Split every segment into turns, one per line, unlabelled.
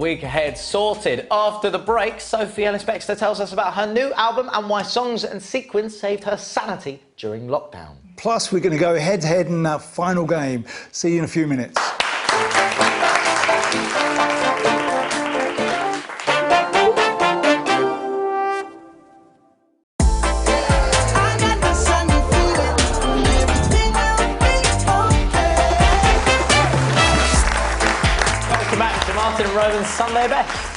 week ahead sorted. After the break, Sophie Ellis-Bextor tells us about her new album and why songs and sequins saved her sanity during lockdown.
Plus, we're going to go head-to-head in that final game. See you in a few minutes.
Martin and Rowan's Sunday Best.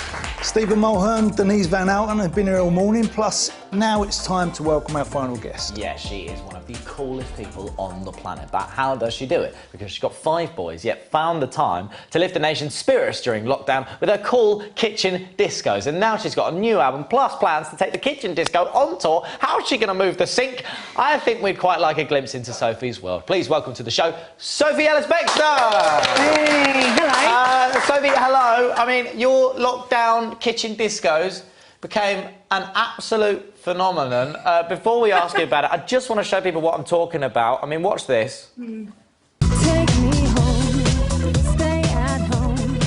Stephen Mulhern, Denise Van Outen have been here all morning, plus now it's time to welcome our final guest.
Yeah, she is one of the coolest people on the planet. But how does she do it? Because she's got 5 boys, yet found the time to lift the nation's spirits during lockdown with her cool kitchen discos. And now she's got a new album, plus plans to take the kitchen disco on tour. How is she going to move the sink? I think we'd quite like a glimpse into Sophie's world. Please welcome to the show, Sophie Ellis-Bextor!
Hey, hello.
Sophie, hello. I mean, your lockdown kitchen discos became an absolute phenomenon. Before we ask you about it, I just want to show people what I'm talking about. I mean, watch this.
Take me home, stay at home.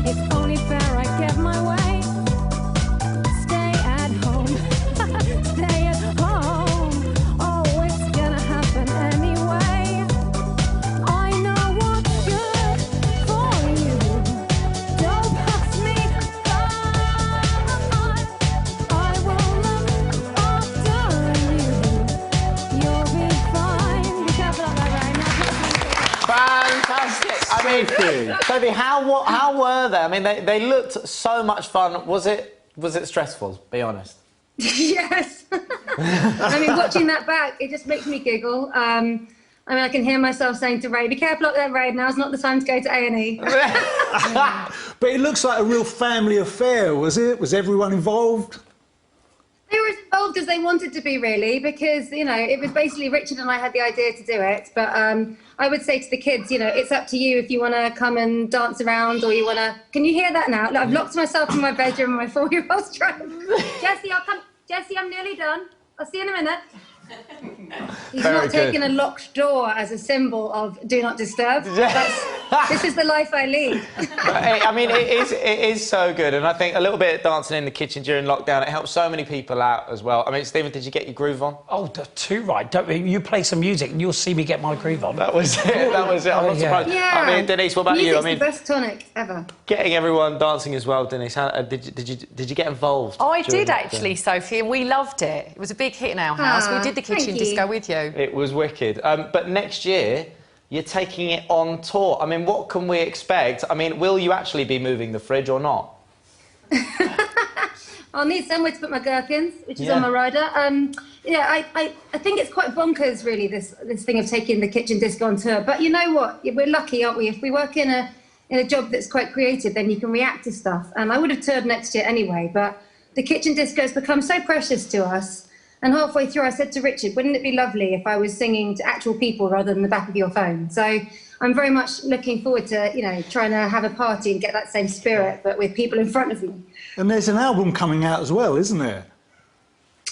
It's only fair I get my way. Stay at home, stay at home. Oh, it's gonna happen anyway. I know what's good for you. Don't pass me by. I will look after you. You'll be fine. Be careful up there, Ray.
Fantastic. I mean, Sophie, how were they? I mean, they looked so much fun. Was it stressful? Be honest.
Yes. I mean, watching that back, it just makes me giggle. I mean, I can hear myself saying to Ray, be careful up there, Ray, now's not the time to go to A&E.
But it looks like a real family affair, was it? Was everyone involved?
They were as involved as they wanted to be, really, because, you know, it was basically Richard and I had the idea to do it. But I would say to the kids, you know, it's up to you if you want to come and dance around or you want to... Can you hear that now? Look, I've locked myself in my bedroom and my 4-year-old's trying... Jesse, I'll come... Jesse, I'm nearly done. I'll see you in a minute. He's
Very
not taking
good.
a locked door as a symbol of do not disturb. This is the life I lead.
I mean, it is so good, and I think a little bit of dancing in the kitchen during lockdown, it helped so many people out as well. I mean, Stephen, did you get your groove on?
Oh, too right. You play some music and you'll see me get my groove on.
That was it. That was it. I'm not surprised.
Yeah.
I mean, Denise, what about
Music's
you? I mean,
the best tonic ever.
getting everyone dancing as well, Denise. Did you get involved?
Oh, I
during
did
lockdown?
actually, Sophie, and we loved it. It was a big hit in our house. We did the kitchen
thank you.
disco with you.
It was wicked. But next year, you're taking it on tour. I mean, what can we expect? I mean, will you actually be moving the fridge or not?
I'll need somewhere to put my gherkins, which is on my rider. Yeah, I think it's quite bonkers, really, this thing of taking the kitchen disco on tour. But you know what? We're lucky, aren't we? If we work in a job that's quite creative, then you can react to stuff. And I would have toured next year anyway, but the kitchen disco has become so precious to us. And halfway through, I said to Richard, wouldn't it be lovely if I was singing to actual people rather than the back of your phone? So I'm very much looking forward to, you know, trying to have a party and get that same spirit, but with people in front of me.
And there's an album coming out as well, isn't there?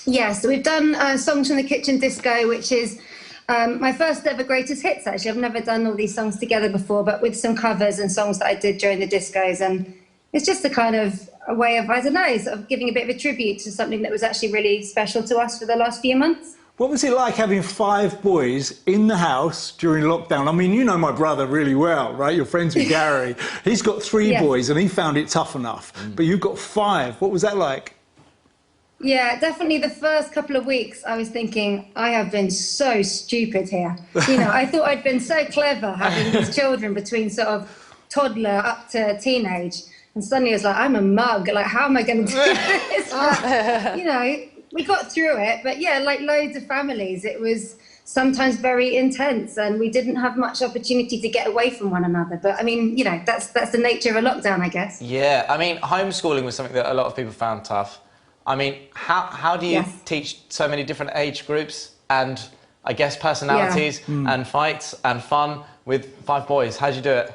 Yeah, so we've done Songs from the Kitchen Disco, which is my first ever greatest hits, actually. I've never done all these songs together before, but with some covers and songs that I did during the discos. And it's just a kind of a way of, I don't know, sort of giving a bit of a tribute to something that was actually really special to us for the last few months.
What was it like having 5 boys in the house during lockdown? I mean, you know my brother really well, right? You're friends with Gary. He's got 3
Yeah.
boys and he found it tough enough. But you've got 5. What was that like?
Yeah, definitely the first couple of weeks I was thinking, I have been so stupid here. You know, I thought I'd been so clever having these children between sort of toddler up to teenage. And suddenly I was like, I'm a mug. Like, how am I going to do this? But, you know, we got through it. But yeah, like loads of families, it was sometimes very intense and we didn't have much opportunity to get away from one another. But I mean, you know, that's the nature of a lockdown, I guess.
Yeah, I mean, homeschooling was something that a lot of people found tough. I mean, how do you teach so many different age groups and, I guess, personalities and fights and fun with 5 boys? How'd you do it?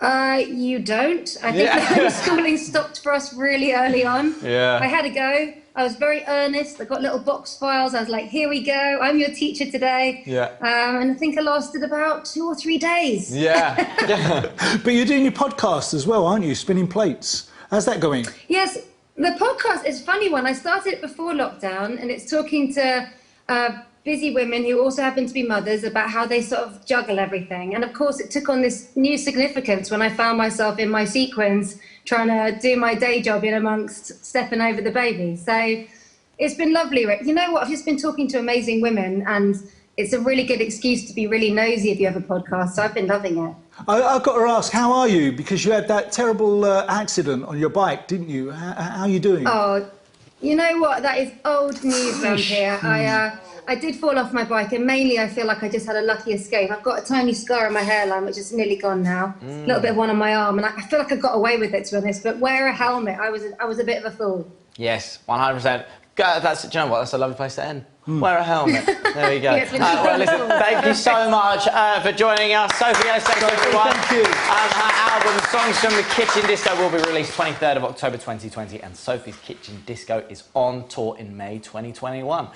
You don't. I think the homeschooling stopped for us really early on.
Yeah.
I had a go. I was very earnest. I got little box files. I was like, here we go. I'm your teacher today.
Yeah.
And I think I lasted about 2 or 3 days.
Yeah.
But you're doing your podcast as well, aren't you? Spinning plates. How's that going?
Yes, the podcast is a funny one. I started it before lockdown, and it's talking to busy women who also happen to be mothers about how they sort of juggle everything. And of course, it took on this new significance when I found myself in my sequins trying to do my day job in amongst stepping over the baby. So it's been lovely, Rick. You know what? I've just been talking to amazing women, and it's a really good excuse to be really nosy if you have a podcast. So I've been loving it.
I've got to ask, how are you? Because you had that terrible accident on your bike, didn't you? How are you doing?
Oh, you know what? That is old news around here. I did fall off my bike, and mainly I feel like I just had a lucky escape. I've got a tiny scar on my hairline, which is nearly gone now. A little bit of one on my arm, and I feel like I got away with it, to be honest. But wear a helmet. I was a bit of a fool.
Yes, 100%. Do you know what? That's a lovely place to end. Wear a helmet. There you go.
Yeah,
Well, listen, thank you so much for joining us. Sophie Ellis-Bextor, everyone.
Thank you.
Her album, Songs from the Kitchen Disco, will be released 23rd of October 2020, and Sophie's Kitchen Disco is on tour in May 2021.